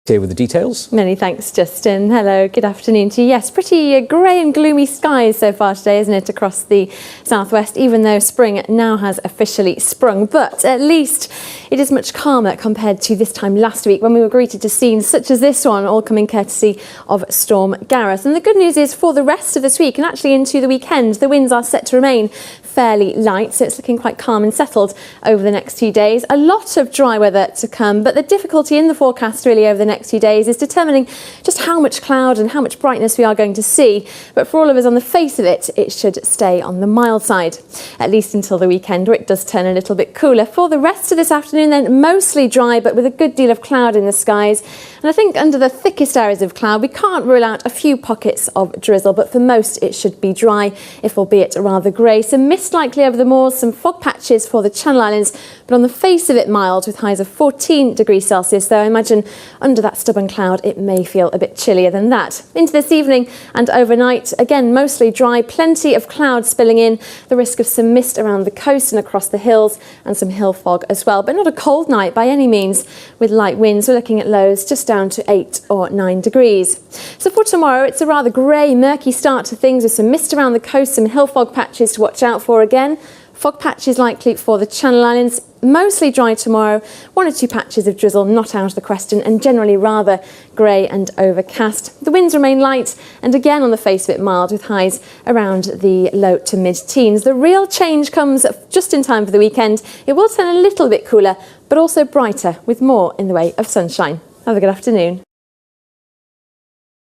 Here with the details. Many thanks, Justin. Hello, good afternoon to you. Yes, pretty grey and gloomy skies so far today, isn't it, across the southwest, even though spring now has officially sprung. But at least it is much calmer compared to this time last week when we were greeted to scenes such as this one, all coming courtesy of Storm Gareth. And the good news is for the rest of this week and actually into the weekend, the winds are set to remain fairly light, so it's looking quite calm and settled over the next few days. A lot of dry weather to come, but the difficulty in the forecast really over the next few days is determining just how much cloud and how much brightness we are going to see. But for all of us on the face of it, it should stay on the mild side, at least until the weekend, where it does turn a little bit cooler. For the rest of this afternoon then, mostly dry, but with a good deal of cloud in the skies. And I think under the thickest areas of cloud, we can't rule out a few pockets of drizzle, but for most it should be dry, if albeit rather grey. Some mist likely over the moors, some fog patches for the Channel Islands, but on the face of it mild with highs of 14 degrees Celsius, though I imagine under that stubborn cloud it may feel a bit chillier than that. Into this evening and overnight, again mostly dry, plenty of cloud spilling in, the risk of some mist around the coast and across the hills and some hill fog as well, but not a cold night by any means with light winds. We're looking at lows just down to 8 or 9 degrees. So for tomorrow it's a rather grey, murky start to things with some mist around the coast, some hill fog patches to watch out for again. Fog patches likely for the Channel Islands, mostly dry tomorrow, 1 or 2 patches of drizzle not out of the question, and generally rather grey and overcast. The winds remain light and again on the face of it mild with highs around the low to mid-teens. The real change comes just in time for the weekend. It will turn a little bit cooler but also brighter with more in the way of sunshine. Have a good afternoon.